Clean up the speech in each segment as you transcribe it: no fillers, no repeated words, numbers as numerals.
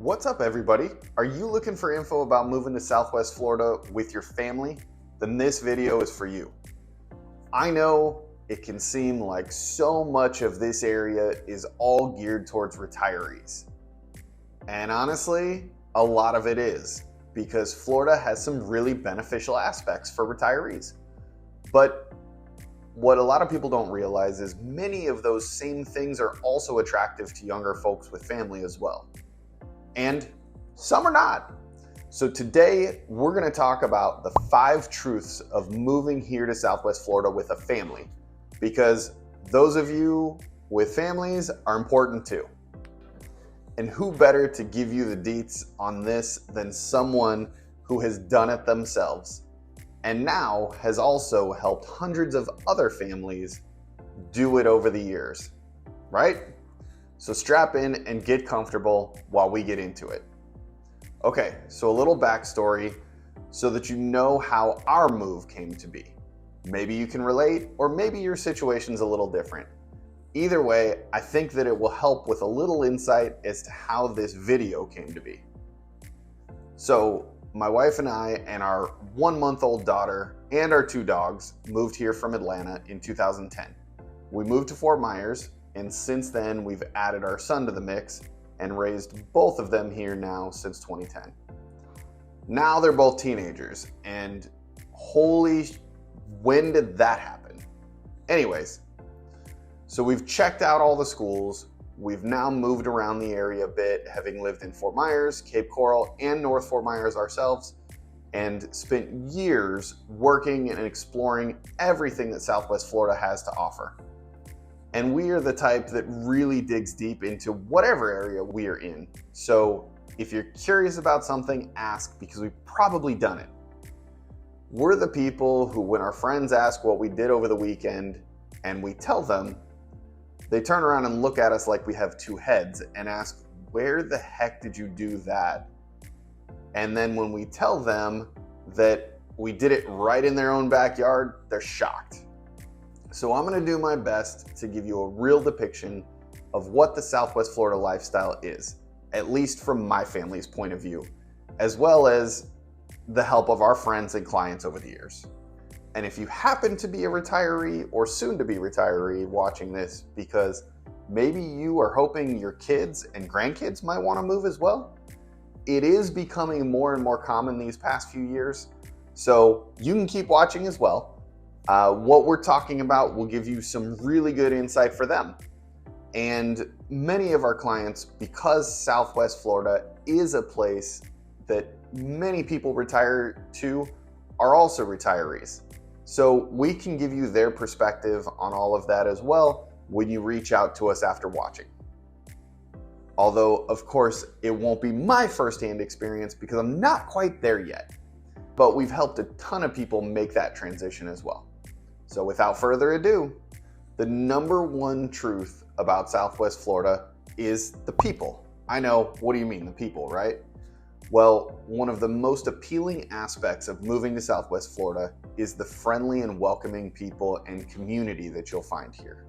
What's up, everybody? Are you looking for info about moving to Southwest Florida with your family? Then this video is for you. I know it can seem like so much of this area is all geared towards retirees. And honestly, a lot of it is, because Florida has some really beneficial aspects for retirees. But what a lot of people don't realize is many of those same things are also attractive to younger folks with family as well. And some are not. So today we're going to talk about the 5 truths of moving here to Southwest Florida with a family, because those of you with families are important too. And who better to give you the deets on this than someone who has done it themselves and now has also helped hundreds of other families do it over the years, right? So strap in and get comfortable while we get into it. Okay, so a little backstory so that you know how our move came to be. Maybe you can relate, or maybe your situation's a little different. Either way, I think that it will help with a little insight as to how this video came to be. So my wife and I and our 1-month-old daughter and our 2 dogs moved here from Atlanta in 2010. We moved to Fort Myers, and since then we've added our son to the mix and raised both of them here now since 2010. Now they're both teenagers, and when did that happen? Anyways, so we've checked out all the schools. We've now moved around the area a bit, having lived in Fort Myers, Cape Coral, and North Fort Myers ourselves, and spent years working and exploring everything that Southwest Florida has to offer. And we are the type that really digs deep into whatever area we are in. So if you're curious about something, ask, because we've probably done it. We're the people who, when our friends ask what we did over the weekend and we tell them, they turn around and look at us like we have 2 heads and ask, where the heck did you do that? And then when we tell them that we did it right in their own backyard, they're shocked. So I'm going to do my best to give you a real depiction of what the Southwest Florida lifestyle is, at least from my family's point of view, as well as the help of our friends and clients over the years. And if you happen to be a retiree or soon to be retiree watching this, because maybe you are hoping your kids and grandkids might want to move as well, it is becoming more and more common these past few years. So you can keep watching as well. What we're talking about will give you some really good insight for them. And many of our clients, because Southwest Florida is a place that many people retire to, are also retirees. So we can give you their perspective on all of that as well when you reach out to us after watching. Although, of course, it won't be my firsthand experience because I'm not quite there yet. But we've helped a ton of people make that transition as well. So without further ado, the number 1 truth about Southwest Florida is the people. I know, what do you mean, the people, right? Well, one of the most appealing aspects of moving to Southwest Florida is the friendly and welcoming people and community that you'll find here.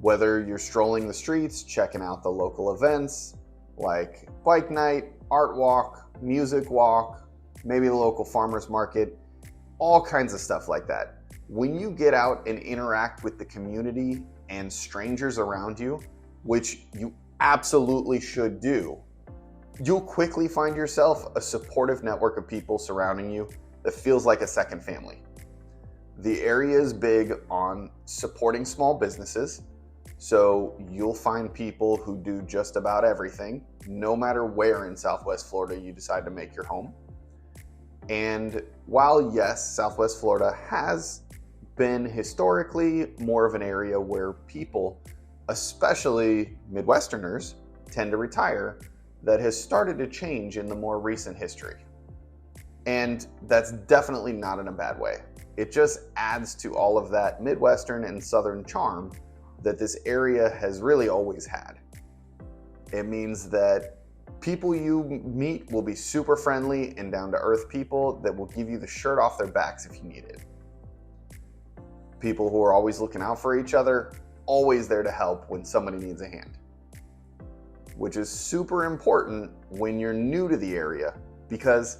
Whether you're strolling the streets, checking out the local events like bike night, art walk, music walk, maybe the local farmers market, all kinds of stuff like that. When you get out and interact with the community and strangers around you, which you absolutely should do, you'll quickly find yourself a supportive network of people surrounding you that feels like a second family. The area is big on supporting small businesses, so you'll find people who do just about everything, no matter where in Southwest Florida you decide to make your home. And while yes, Southwest Florida has been historically more of an area where people, especially Midwesterners, tend to retire, that has started to change in the more recent history. And that's definitely not in a bad way. It just adds to all of that Midwestern and Southern charm that this area has really always had. It means that people you meet will be super friendly and down-to-earth people that will give you the shirt off their backs if you need it. People who are always looking out for each other, always there to help when somebody needs a hand. which is super important when you're new to the area, because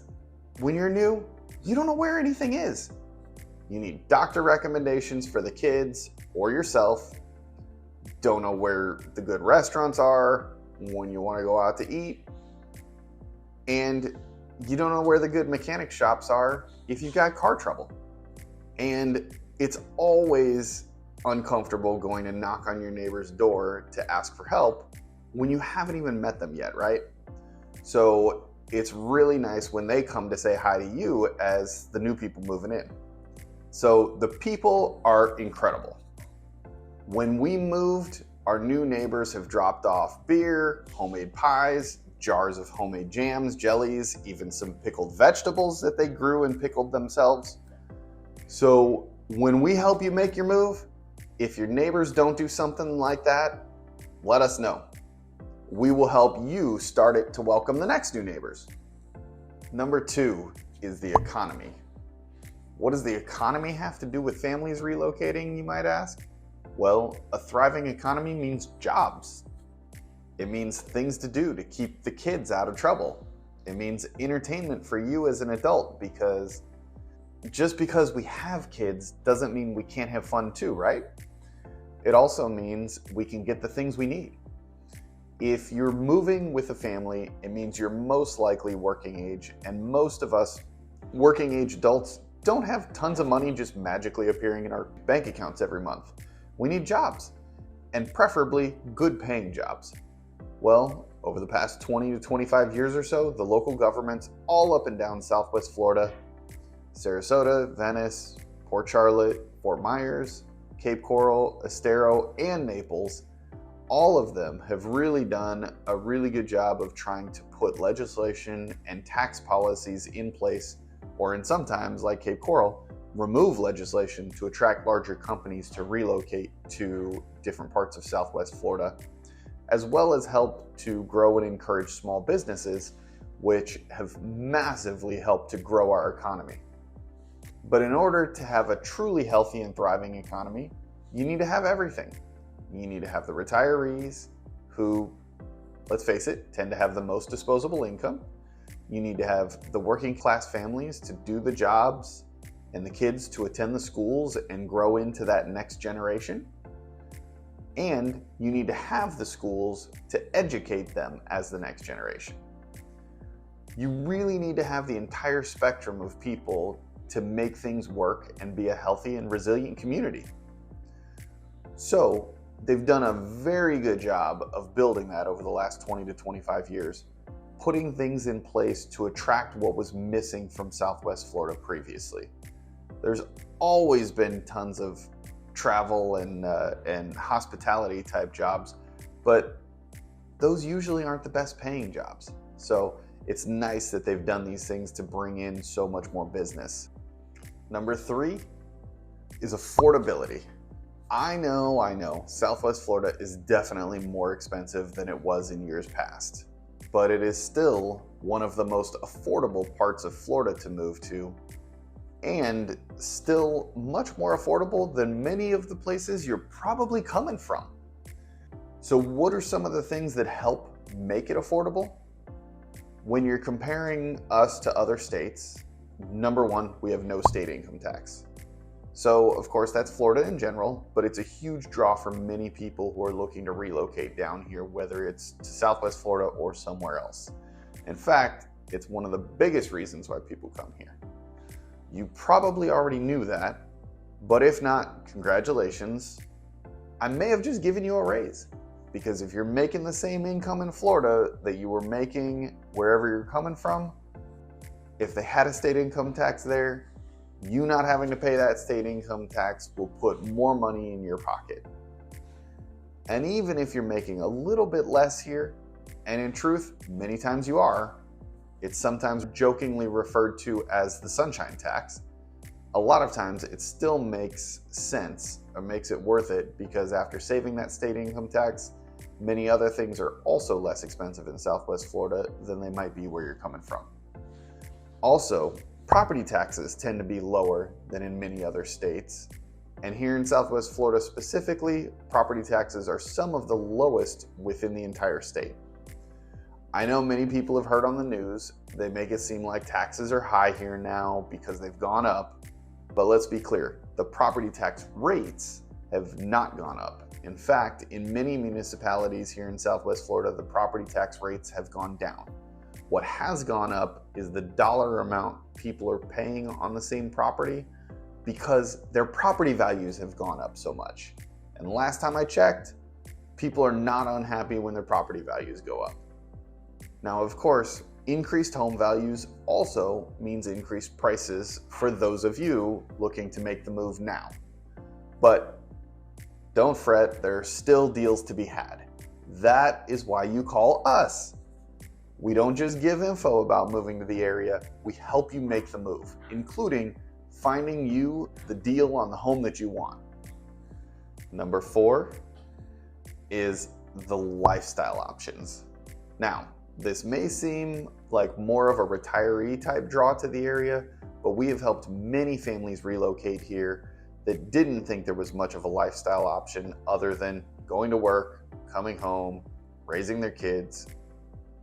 when you're new, you don't know where anything is. You need doctor recommendations for the kids or yourself. Don't know where the good restaurants are when you want to go out to eat. And you don't know where the good mechanic shops are if you've got car trouble. And it's always uncomfortable going to knock on your neighbor's door to ask for help when you haven't even met them yet, right? So it's really nice when they come to say hi to you as the new people moving in. So the people are incredible. When we moved, our new neighbors have dropped off beer, homemade pies, jars of homemade jams, jellies, even some pickled vegetables that they grew and pickled themselves. So when we help you make your move, if your neighbors don't do something like that, let us know. We will help you start it to welcome the next new neighbors. Number 2 is the economy. What does the economy have to do with families relocating, you might ask? Well, a thriving economy means jobs. It means things to do to keep the kids out of trouble. It means entertainment for you as an adult, because just because we have kids doesn't mean we can't have fun too, right? It also means we can get the things we need. If you're moving with a family, it means you're most likely working age, and most of us working age adults don't have tons of money just magically appearing in our bank accounts every month. We need jobs, and preferably good paying jobs. Well, over the past 20 to 25 years or so, the local governments all up and down Southwest Florida, Sarasota, Venice, Port Charlotte, Fort Myers, Cape Coral, Estero, and Naples, all of them have really done a really good job of trying to put legislation and tax policies in place, or in sometimes, like Cape Coral, remove legislation to attract larger companies to relocate to different parts of Southwest Florida, as well as help to grow and encourage small businesses, which have massively helped to grow our economy. But in order to have a truly healthy and thriving economy, you need to have everything. You need to have the retirees who, let's face it, tend to have the most disposable income. You need to have the working class families to do the jobs and the kids to attend the schools and grow into that next generation. And you need to have the schools to educate them as the next generation. You really need to have the entire spectrum of people to make things work and be a healthy and resilient community. So they've done a very good job of building that over the last 20 to 25 years, putting things in place to attract what was missing from Southwest Florida previously. There's always been tons of travel and hospitality type jobs, but those usually aren't the best paying jobs. So it's nice that they've done these things to bring in so much more business. Number 3 is affordability. I know, Southwest Florida is definitely more expensive than it was in years past, but it is still one of the most affordable parts of Florida to move to, and still much more affordable than many of the places you're probably coming from. So what are some of the things that help make it affordable? When you're comparing us to other states, number 1, we have no state income tax. So of course that's Florida in general, but it's a huge draw for many people who are looking to relocate down here, whether it's to Southwest Florida or somewhere else. In fact, it's one of the biggest reasons why people come here. You probably already knew that, but if not, congratulations. I may have just given you a raise, because if you're making the same income in Florida that you were making wherever you're coming from, if they had a state income tax there, you not having to pay that state income tax will put more money in your pocket. And even if you're making a little bit less here, and in truth, many times you are, it's sometimes jokingly referred to as the sunshine tax. A lot of times it still makes sense or makes it worth it, because after saving that state income tax, many other things are also less expensive in Southwest Florida than they might be where you're coming from. Also, property taxes tend to be lower than in many other states. And here in Southwest Florida specifically, property taxes are some of the lowest within the entire state. I know many people have heard on the news, they make it seem like taxes are high here now because they've gone up. But let's be clear, the property tax rates have not gone up. In fact, in many municipalities here in Southwest Florida, the property tax rates have gone down. What has gone up is the dollar amount people are paying on the same property because their property values have gone up so much. And last time I checked, people are not unhappy when their property values go up. Now, of course, increased home values also means increased prices for those of you looking to make the move now. But don't fret, there are still deals to be had. That is why you call us. We don't just give info about moving to the area, we help you make the move, including finding you the deal on the home that you want. Number 4 is the lifestyle options. Now, this may seem like more of a retiree type draw to the area, but we have helped many families relocate here that didn't think there was much of a lifestyle option other than going to work, coming home, raising their kids,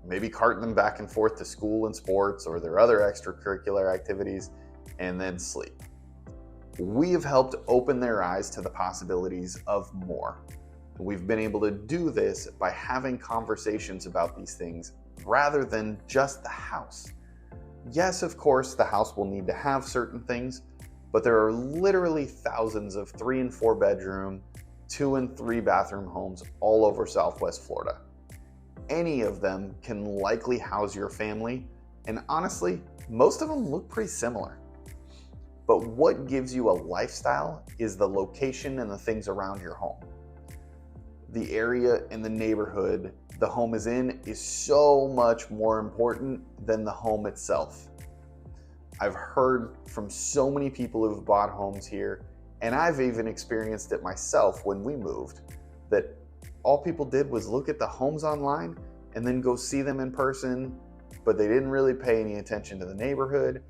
maybe carting them back and forth to school and sports or their other extracurricular activities, and then sleep. We have helped open their eyes to the possibilities of more. We've been able to do this by having conversations about these things rather than just the house. Yes, of course, the house will need to have certain things, but there are literally thousands of 3 and 4 bedroom, 2 and 3 bathroom homes all over Southwest Florida. Any of them can likely house your family, and honestly, most of them look pretty similar. But what gives you a lifestyle is the location and the things around your home. The area and the neighborhood the home is in is so much more important than the home itself. I've heard from so many people who've bought homes here, and I've even experienced it myself when we moved, that all people did was look at the homes online and then go see them in person, but they didn't really pay any attention to the neighborhood.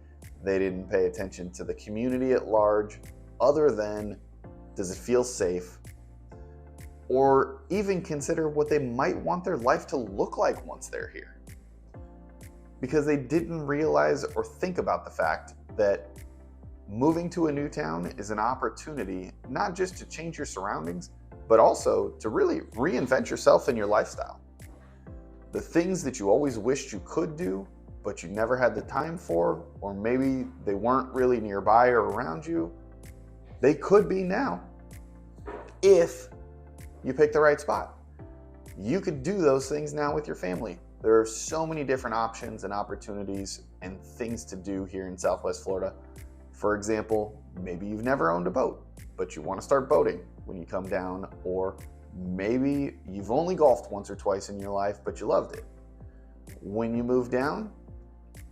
They didn't pay attention to the community at large, other than, does it feel safe? Or even consider what they might want their life to look like once they're here. Because they didn't realize or think about the fact that moving to a new town is an opportunity not just to change your surroundings, but also to really reinvent yourself and your lifestyle. The things that you always wished you could do, but you never had the time for, or maybe they weren't really nearby or around you, they could be now if you pick the right spot. You could do those things now with your family. There are so many different options and opportunities and things to do here in Southwest Florida. For example, maybe you've never owned a boat, but you want to start boating when you come down, or maybe you've only golfed once or twice in your life, but you loved it. When you move down,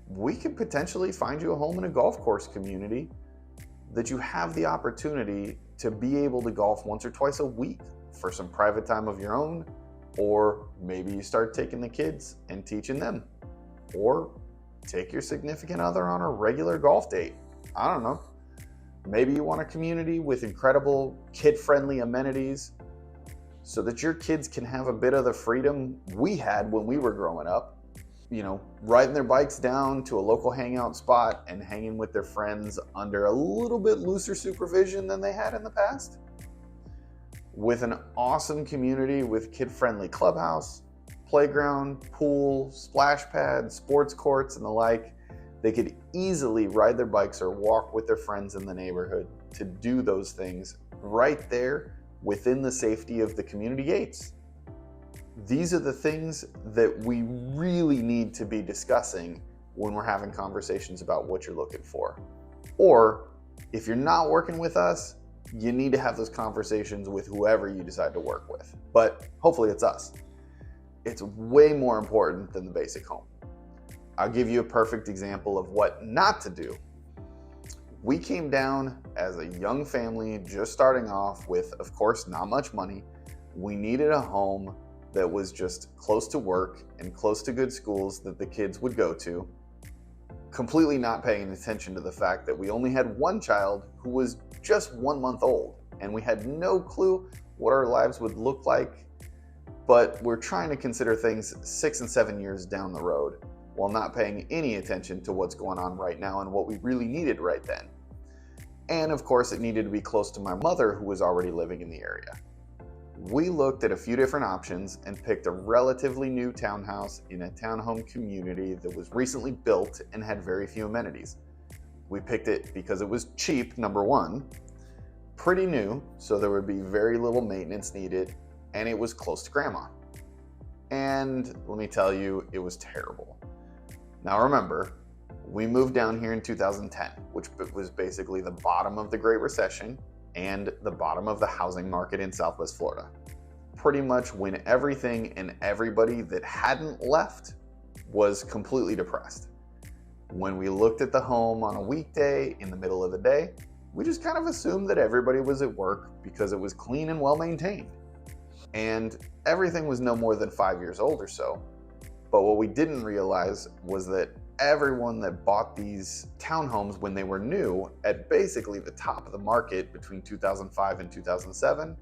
we could potentially find you a home in a golf course community that you have the opportunity to be able to golf once or twice a week for some private time of your own, or maybe you start taking the kids and teaching them, or take your significant other on a regular golf date. I don't know. Maybe you want a community with incredible kid-friendly amenities so that your kids can have a bit of the freedom we had when we were growing up. You know, riding their bikes down to a local hangout spot and hanging with their friends under a little bit looser supervision than they had in the past. With an awesome community with kid-friendly clubhouse, playground, pool, splash pad, sports courts, and the like, they could easily ride their bikes or walk with their friends in the neighborhood to do those things right there within the safety of the community gates. These are the things that we really need to be discussing when we're having conversations about what you're looking for. Or if you're not working with us, you need to have those conversations with whoever you decide to work with. But hopefully it's us. It's way more important than the basic home. I'll give you a perfect example of what not to do. We came down as a young family, just starting off with, of course, not much money. We needed a home that was just close to work and close to good schools that the kids would go to, completely not paying attention to the fact that we only had one child who was just 1 month old, and we had no clue what our lives would look like but we're trying to consider things 6 and 7 years down the road while not paying any attention to what's going on right now and what we really needed right then. And of course, it needed to be close to my mother, who was already living in the area. We looked at a few different options and picked a relatively new townhouse in a townhome community that was recently built and had very few amenities. We picked it because it was cheap, number one, pretty new, so there would be very little maintenance needed, and it was close to grandma. And let me tell you, it was terrible. Now remember, we moved down here in 2010, which was basically the bottom of the Great Recession and the bottom of the housing market in Southwest Florida. Pretty much when everything and everybody that hadn't left was completely depressed. When we looked at the home on a weekday in the middle of the day, we just kind of assumed that everybody was at work because it was clean and well maintained. And everything was no more than 5 years old or so. But what we didn't realize was that everyone that bought these townhomes when they were new at basically the top of the market between 2005 and 2007,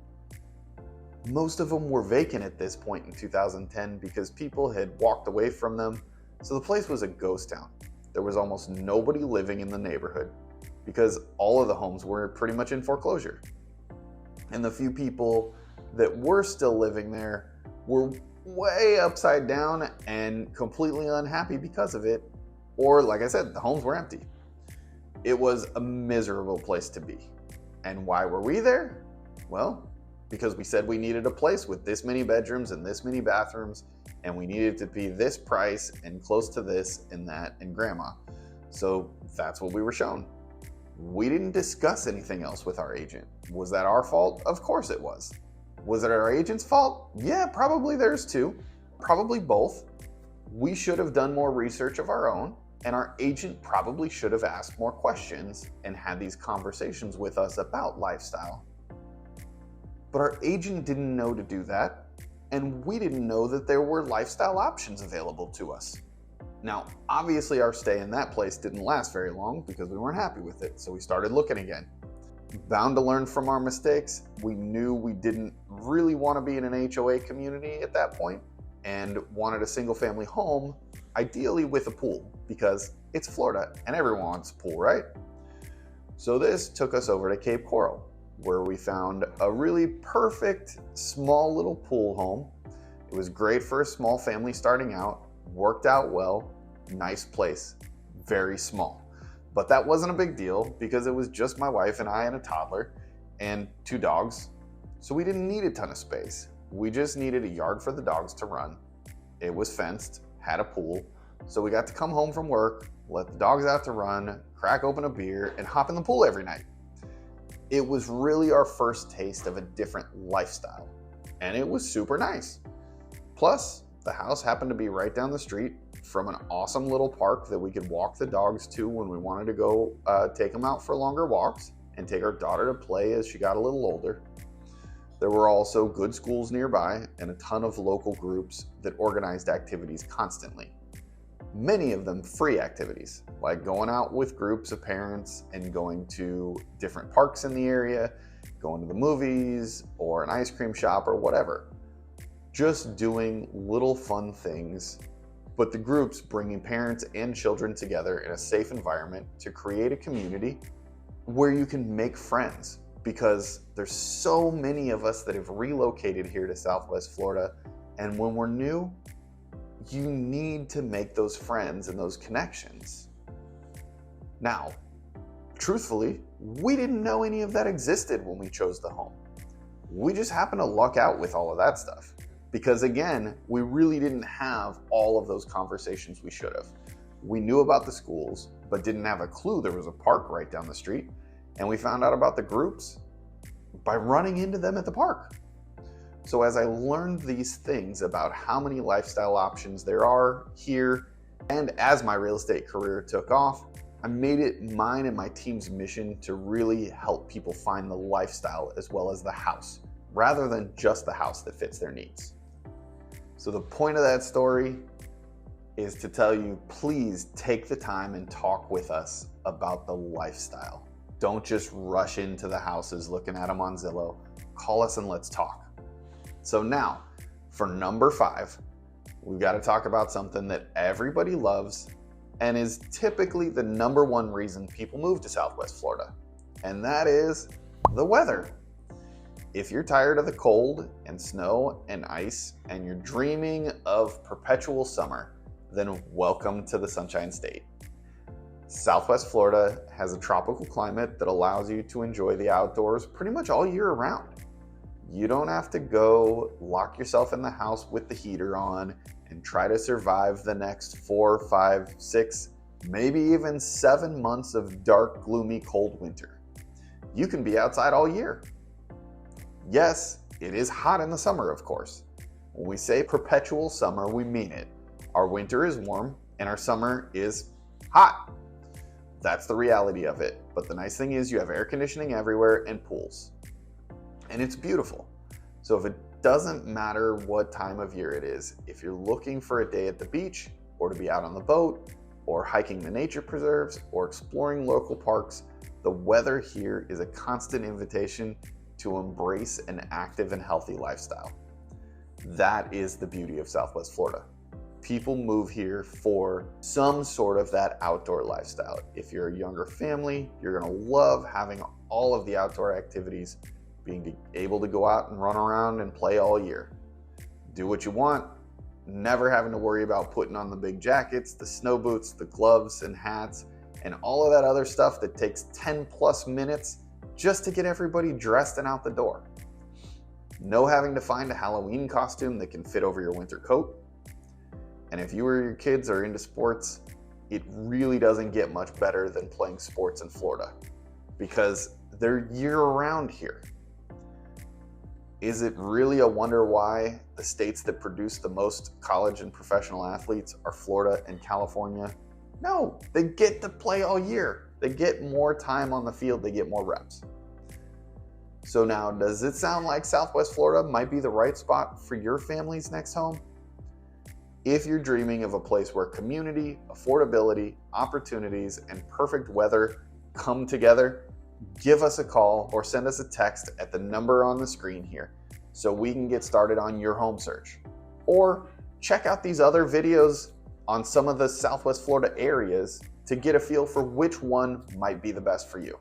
most of them were vacant at this point in 2010 because people had walked away from them. So the place was a ghost town. There was almost nobody living in the neighborhood because all of the homes were pretty much in foreclosure. And the few people that were still living there were way upside down and completely unhappy because of it. Or like I said, the homes were empty. It was a miserable place to be. And why were we there? Well, because we said we needed a place with this many bedrooms and this many bathrooms, and we needed to be this price and close to this and that and grandma. So that's what we were shown. We didn't discuss anything else with our agent. Was that our fault? Of course it was. Was it our agent's fault? Yeah, probably theirs too. Probably both. We should have done more research of our own, and our agent probably should have asked more questions and had these conversations with us about lifestyle. But our agent didn't know to do that, and we didn't know that there were lifestyle options available to us. Now, obviously our stay in that place didn't last very long because we weren't happy with it, so we started looking again. Bound to learn from our mistakes, we knew we didn't really want to be in an HOA community at that point and wanted a single family home, ideally with a pool, because it's Florida and everyone wants a pool, right? So this took us over to Cape Coral, where we found a really perfect small little pool home. It was great for a small family starting out, worked out well, nice place, very small. But that wasn't a big deal because it was just my wife and I and a toddler and 2 dogs. So we didn't need a ton of space. We just needed a yard for the dogs to run. It was fenced, had a pool. So we got to come home from work, let the dogs out to run, crack open a beer, and hop in the pool every night. It was really our first taste of a different lifestyle, and it was super nice. Plus, the house happened to be right down the street from an awesome little park that we could walk the dogs to when we wanted to go take them out for longer walks and take our daughter to play as she got a little older. There were also good schools nearby and a ton of local groups that organized activities constantly. Many of them free activities, like going out with groups of parents and going to different parks in the area, going to the movies or an ice cream shop or whatever. Just doing little fun things, but the groups bringing parents and children together in a safe environment to create a community where you can make friends, because there's so many of us that have relocated here to Southwest Florida, and when we're new, you need to make those friends and those connections. Now, truthfully, we didn't know any of that existed when we chose the home. We just happened to luck out with all of that stuff. Because again, we really didn't have all of those conversations we should have. We knew about the schools, but didn't have a clue there was a park right down the street. And we found out about the groups by running into them at the park. So as I learned these things about how many lifestyle options there are here, and as my real estate career took off, I made it mine and my team's mission to really help people find the lifestyle as well as the house, rather than just the house that fits their needs. So the point of that story is to tell you, please take the time and talk with us about the lifestyle. Don't just rush into the houses looking at them on Zillow. Call us and let's talk. So now, For number 5, we've got to talk about something that everybody loves and is typically the number one reason people move to Southwest Florida, and that is the weather. If you're tired of the cold and snow and ice and you're dreaming of perpetual summer, then welcome to the Sunshine State. Southwest Florida has a tropical climate that allows you to enjoy the outdoors pretty much all year round. You don't have to go lock yourself in the house with the heater on and try to survive the next 4, 5, 6, maybe even 7 months of dark, gloomy, cold winter. You can be outside all year. Yes, it is hot in the summer, of course. When we say perpetual summer, we mean it. Our winter is warm and our summer is hot. That's the reality of it. But the nice thing is you have air conditioning everywhere and pools. And it's beautiful. So if it doesn't matter what time of year it is, if you're looking for a day at the beach or to be out on the boat or hiking the nature preserves or exploring local parks, the weather here is a constant invitation to embrace an active and healthy lifestyle. That is the beauty of Southwest Florida. People move here for some sort of that outdoor lifestyle. If you're a younger family, you're gonna love having all of the outdoor activities, being able to go out and run around and play all year. Do what you want, never having to worry about putting on the big jackets, the snow boots, the gloves and hats, and all of that other stuff that takes 10 plus minutes just to get everybody dressed and out the door. No having to find a Halloween costume that can fit over your winter coat. And if you or your kids are into sports, it really doesn't get much better than playing sports in Florida because they're year-round here. Is it really a wonder why the states that produce the most college and professional athletes are Florida and California? No, they get to play all year. They get more time on the field, they get more reps. So now, does it sound like Southwest Florida might be the right spot for your family's next home? If you're dreaming of a place where community, affordability, opportunities, and perfect weather come together, give us a call or send us a text at the number on the screen here so we can get started on your home search. Or check out these other videos on some of the Southwest Florida areas to get a feel for which one might be the best for you.